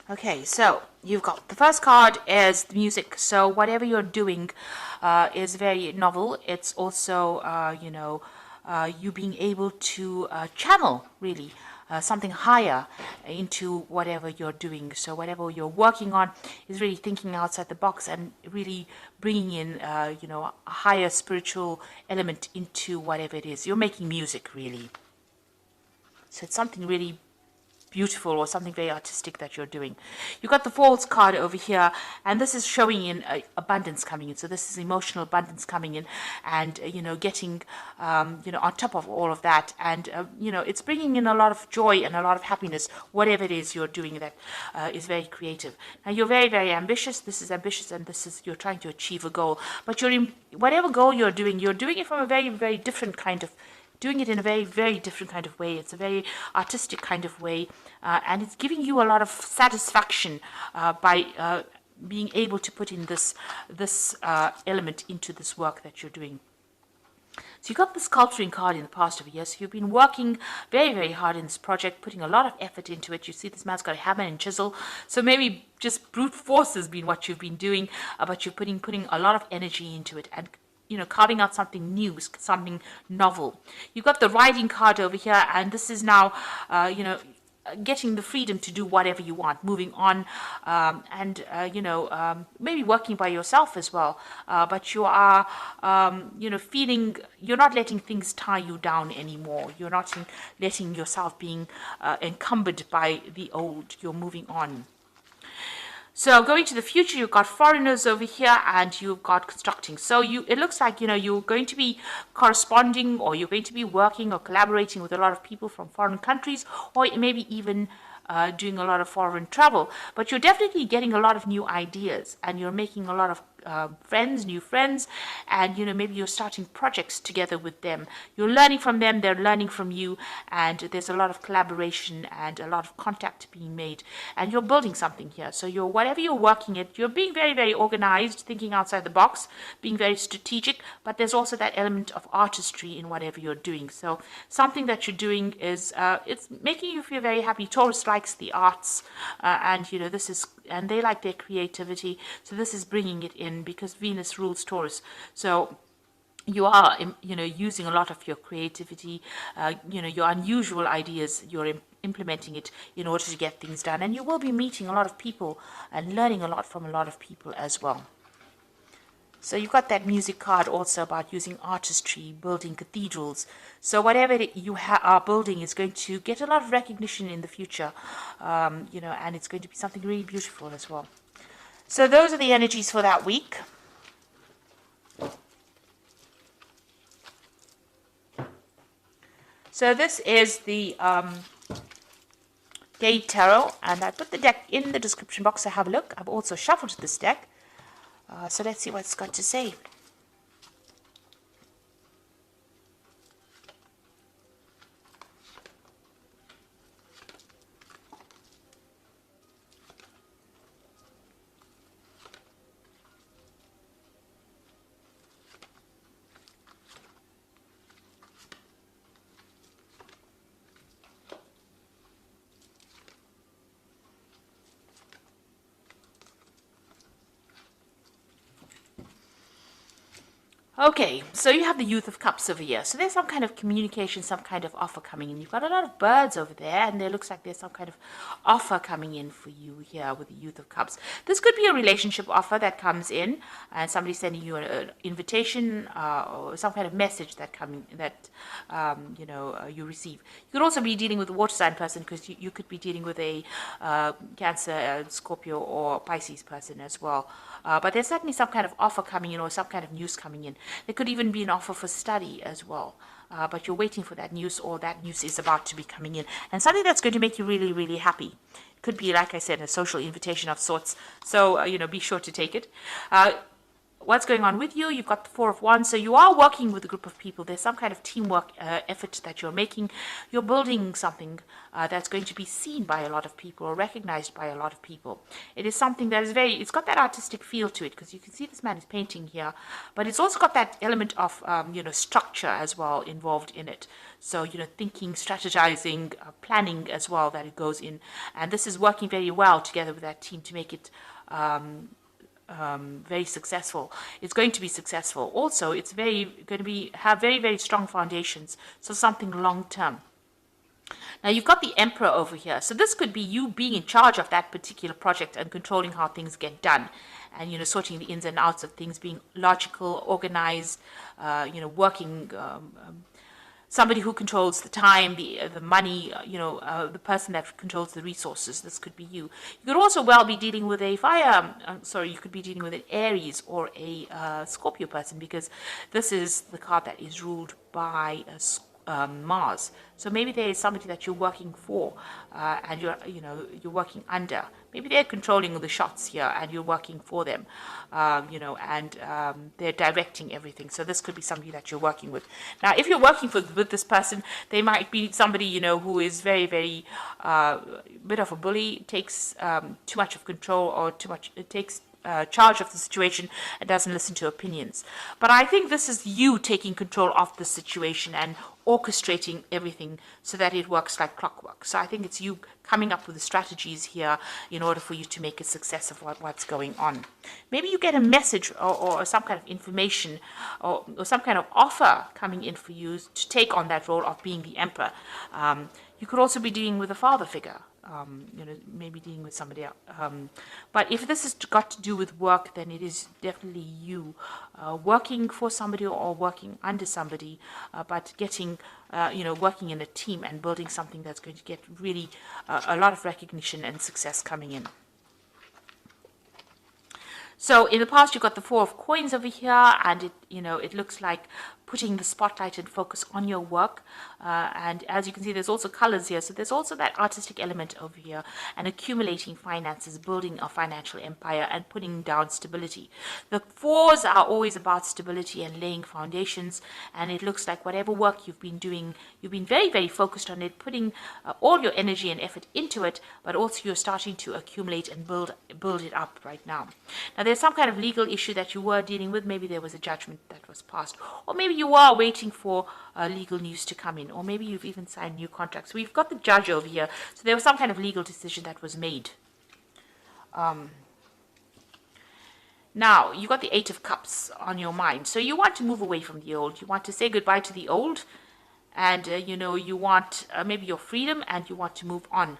Okay, so you've got the first card is the music. So whatever you're doing is very novel. It's also, you being able to channel really something higher into whatever you're doing. So whatever you're working on is really thinking outside the box and really bringing in, a higher spiritual element into whatever it is. You're making music really. So it's something really beautiful or something very artistic that you're doing. You got the Falls card over here, and this is showing in abundance coming in. So this is emotional abundance coming in, and getting on top of all of that, and it's bringing in a lot of joy and a lot of happiness. Whatever it is you're doing that is very creative. Now you're very very ambitious. This is ambitious, and this is you're trying to achieve a goal. But you're in whatever goal you're doing it from a very very different kind of doing it in a very, very different kind of way. It's a very artistic kind of way, and it's giving you a lot of satisfaction by being able to put in this element into this work that you're doing. So you got the sculpturing card in the past of a year. So you've been working very, very hard in this project, putting a lot of effort into it. You see this man's got a hammer and chisel. So maybe just brute force has been what you've been doing, but you're putting a lot of energy into it and carving out something new, something novel. You've got the riding card over here, and this is now, getting the freedom to do whatever you want, moving on, and maybe working by yourself as well. But you are, feeling you're not letting things tie you down anymore. You're not letting yourself being encumbered by the old. You're moving on. So going to the future, you've got foreigners over here and you've got constructing. So it looks like, you're going to be corresponding or you're going to be working or collaborating with a lot of people from foreign countries, or maybe even doing a lot of foreign travel. But you're definitely getting a lot of new ideas and you're making a lot of new friends, and maybe you're starting projects together with them. You're learning from them, they're learning from you, and there's a lot of collaboration and a lot of contact being made, and you're building something here. So whatever you're working at, you're being very very organized, thinking outside the box, being very strategic, but there's also that element of artistry in whatever you're doing. So something that you're doing is it's making you feel very happy. Taurus likes the arts, and and they like their creativity, so this is bringing it in because Venus rules Taurus. So you are using a lot of your creativity, your unusual ideas, you're implementing it in order to get things done, and you will be meeting a lot of people and learning a lot from a lot of people as well. So you've got that music card also about using artistry, building cathedrals. So whatever you are building is going to get a lot of recognition in the future, and it's going to be something really beautiful as well. So those are the energies for that week. So this is the Gate Tarot, and I put the deck in the description box to have a look. I've also shuffled this deck. So let's see what it's got to say. Okay, so you have the Youth of Cups over here. So there's some kind of communication, some kind of offer coming in. You've got a lot of birds over there, and there looks like there's some kind of offer coming in for you here with the Youth of Cups. This could be a relationship offer that comes in, and somebody's sending you an invitation or some kind of message that you receive. You could also be dealing with a water sign person, because you could be dealing with a Cancer, Scorpio, or Pisces person as well. But there's certainly some kind of offer coming in or some kind of news coming in. There could even be an offer for study as well. But you're waiting for that news, or that news is about to be coming in. And something that's going to make you really, really happy. It could be, like I said, a social invitation of sorts. So, be sure to take it. what's going on with you? You've got the Four of Wands, so you are working with a group of people. There's some kind of teamwork effort that you're making. You're building something that's going to be seen by a lot of people or recognized by a lot of people. It is something that is it's got that artistic feel to it, because you can see this man is painting here, but it's also got that element of, structure as well involved in it. So, thinking, strategizing, planning as well, that it goes in. And this is working very well together with that team to make it very successful. It's going to be successful. Also, it's have very, very strong foundations. So something long term. Now you've got the Emperor over here. So this could be you being in charge of that particular project and controlling how things get done. And, sorting the ins and outs of things, being logical, organized, working, somebody who controls the time, the money, the person that controls the resources. This could be you. You could also well be dealing with a you could be dealing with an Aries or a Scorpio person, because this is the card that is ruled by Mars. So maybe there is somebody that you're working for, and you're working under. Maybe they're controlling the shots here, and you're working for them, and they're directing everything. So this could be somebody that you're working with. Now, if you're working with this person, they might be somebody who is very, very bit of a bully, takes too much of control, or it takes charge of the situation and doesn't listen to opinions. But I think this is you taking control of the situation and orchestrating everything so that it works like clockwork. So I think it's you coming up with the strategies here in order for you to make a success of what's going on. Maybe you get a message or some kind of information or some kind of offer coming in for you to take on that role of being the Emperor. You could also be dealing with a father figure. Maybe dealing with somebody else. But if this has got to do with work, then it is definitely you working for somebody or working under somebody, but getting, working in a team and building something that's going to get really a lot of recognition and success coming in. So in the past, you've got the Four of Coins over here, and it looks like putting the spotlight and focus on your work. And as you can see, there's also colors here. So there's also that artistic element over here, and accumulating finances, building a financial empire, and putting down stability. The fours are always about stability and laying foundations. And it looks like whatever work you've been doing, you've been very, very focused on it, putting all your energy and effort into it, but also you're starting to accumulate and build it up right now. Now, there's some kind of legal issue that you were dealing with. Maybe there was a judgment that was passed, or maybe you are waiting for legal news to come in, or maybe you've even signed new contracts. We've got the judge over here, so there was some kind of legal decision that was made. Now, you got the Eight of Cups on your mind, so you want to move away from the old. You want to say goodbye to the old, and you want maybe your freedom, and you want to move on,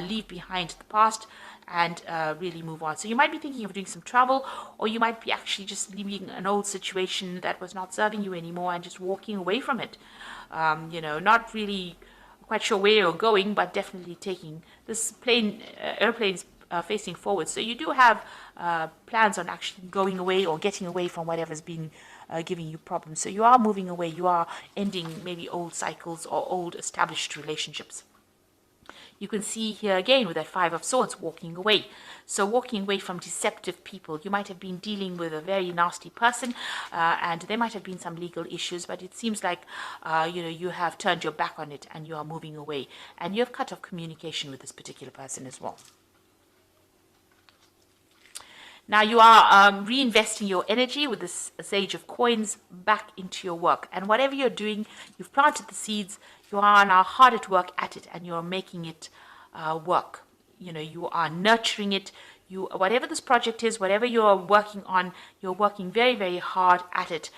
leave behind the past, and really move on. So you might be thinking of doing some travel, or you might be actually just leaving an old situation that was not serving you anymore and just walking away from it. Not really quite sure where you're going, but definitely taking this airplane's facing forward. So you do have plans on actually going away or getting away from whatever's been giving you problems. So you are moving away. You are ending maybe old cycles or old established relationships. You can see here again with that Five of Swords, walking away. So walking away from deceptive people. You might have been dealing with a very nasty person, and there might have been some legal issues, but it seems like, you have turned your back on it and you are moving away. And you have cut off communication with this particular person as well. Now you are reinvesting your energy with this Sage of Coins back into your work. And whatever you're doing, you've planted the seeds, you are now hard at work at it, and you're making it work. You are nurturing it. Whatever this project is, whatever you're working on, you're working very, very hard at it.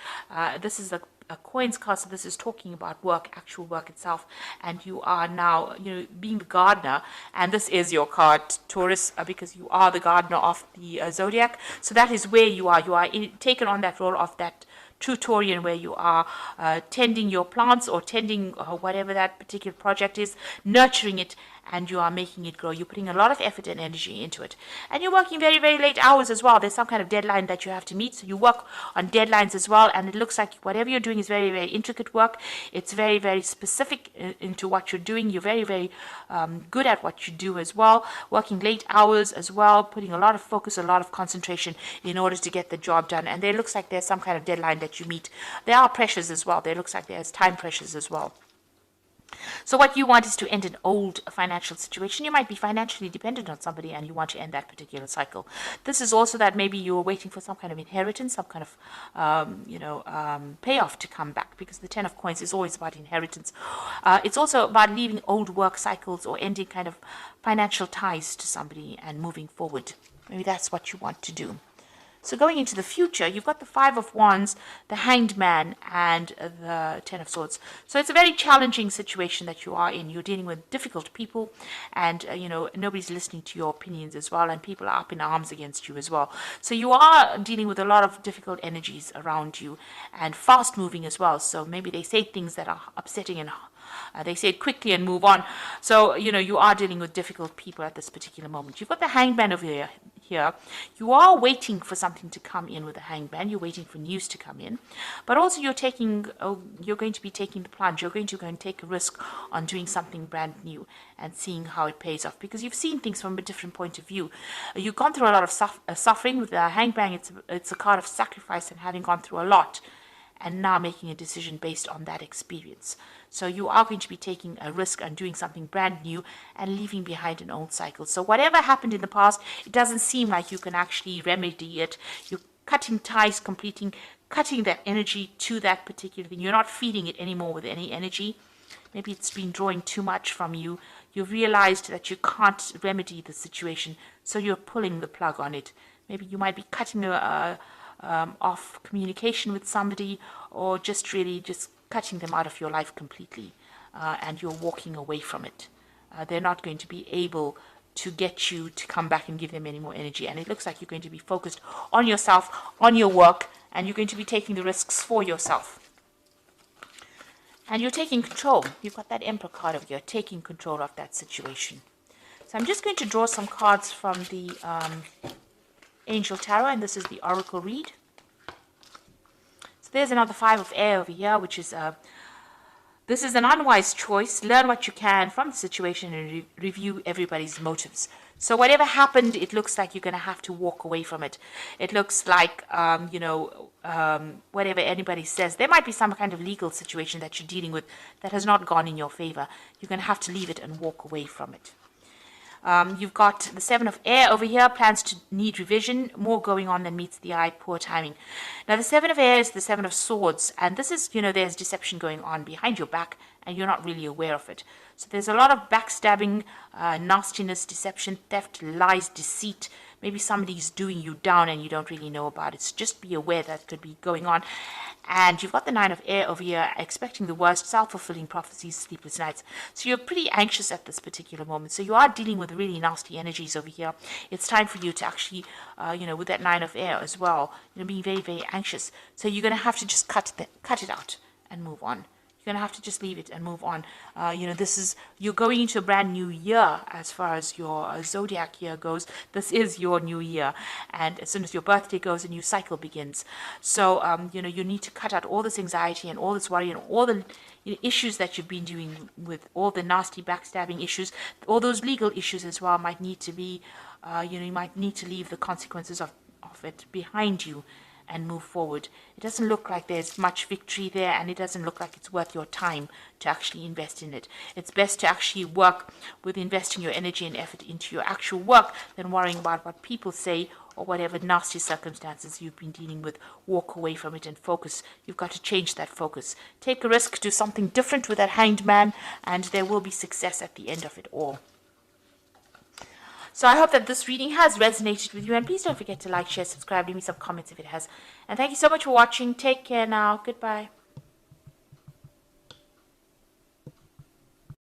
This is a coins card, so this is talking about work, actual work itself, and you are now being the gardener, and this is your card, Taurus, because you are the gardener of the zodiac. So that is where you are taken on that role of that true Taurian, where you are tending your plants or tending whatever that particular project is, nurturing it and you are making it grow. You're putting a lot of effort and energy into it. And you're working very, very late hours as well. There's some kind of deadline that you have to meet. So you work on deadlines as well. And it looks like whatever you're doing is very, very intricate work. It's very, very specific into what you're doing. You're very, very good at what you do as well. Working late hours as well, putting a lot of focus, a lot of concentration in order to get the job done. And there looks like there's some kind of deadline that you meet. There are pressures as well. There looks like there's time pressures as well. So what you want is to end an old financial situation. You might be financially dependent on somebody and you want to end that particular cycle. This is also that maybe you're waiting for some kind of inheritance, some kind of, payoff to come back, because the Ten of Coins is always about inheritance. It's also about leaving old work cycles or ending kind of financial ties to somebody and moving forward. Maybe that's what you want to do. So going into the future, you've got the Five of Wands, the Hanged Man, and the Ten of Swords. So it's a very challenging situation that you are in. You're dealing with difficult people, and nobody's listening to your opinions as well, and people are up in arms against you as well. So you are dealing with a lot of difficult energies around you, and fast moving as well. So maybe they say things that are upsetting, and they say it quickly and move on. So, you are dealing with difficult people at this particular moment. You've got the Hanged Man over here. You are waiting for something to come in with the Hanged Man. You're waiting for news to come in. But also you're going to be taking the plunge. You're going to go and take a risk on doing something brand new and seeing how it pays off, because you've seen things from a different point of view. You've gone through a lot of suffering. With the Hanged Man, it's a card of sacrifice and having gone through a lot, and now making a decision based on that experience. So you are going to be taking a risk and doing something brand new and leaving behind an old cycle. So whatever happened in the past, it doesn't seem like you can actually remedy it. You're cutting ties, cutting that energy to that particular thing. You're not feeding it anymore with any energy. Maybe it's been drawing too much from you. You've realized that you can't remedy the situation, so you're pulling the plug on it. Maybe you might be cutting off communication with somebody, or just cutting them out of your life completely, and you're walking away from it. They're not going to be able to get you to come back and give them any more energy, and it looks like you're going to be focused on yourself, on your work, and you're going to be taking the risks for yourself. And you're taking control. You've got that Emperor card over here, taking control of that situation. So I'm just going to draw some cards from the Angel Tarot, and this is the Oracle read. So there's another Five of Air over here, which is this is an unwise choice. Learn what you can from the situation and review everybody's motives. So whatever happened, it looks like you're going to have to walk away from it. It looks like, whatever anybody says, there might be some kind of legal situation that you're dealing with that has not gone in your favor. You're going to have to leave it and walk away from it. You've got the Seven of Air over here, plans to need revision, more going on than meets the eye, poor timing. Now, the Seven of Air is the Seven of Swords, and this is, there's deception going on behind your back, and you're not really aware of it. So there's a lot of backstabbing, nastiness, deception, theft, lies, deceit. Maybe somebody's doing you down and you don't really know about it. So just be aware that could be going on. And you've got the Nine of Air over here, expecting the worst, self-fulfilling prophecies, sleepless nights. So you're pretty anxious at this particular moment. So you are dealing with really nasty energies over here. It's time for you to actually, with that Nine of Air as well, being very, very anxious. So you're going to have to just cut it out and move on. You're going to have to just leave it and move on. You're going into a brand new year as far as your zodiac year goes. This is your new year. And as soon as your birthday goes, a new cycle begins. So, you need to cut out all this anxiety and all this worry and all the issues that you've been doing with all the nasty backstabbing issues. All those legal issues as well might need to be, you might need to leave the consequences of it behind you and move forward. It doesn't look like there's much victory there, and it doesn't look like it's worth your time to actually invest in it. It's best to actually work with investing your energy and effort into your actual work than worrying about what people say or whatever nasty circumstances you've been dealing with. Walk away from it and focus. You've got to change that focus. Take a risk, do something different with that Hanged Man, and there will be success at the end of it all. So I hope that this reading has resonated with you, and please don't forget to like, share, subscribe, leave me some comments if it has. And thank you so much for watching. Take care now. Goodbye.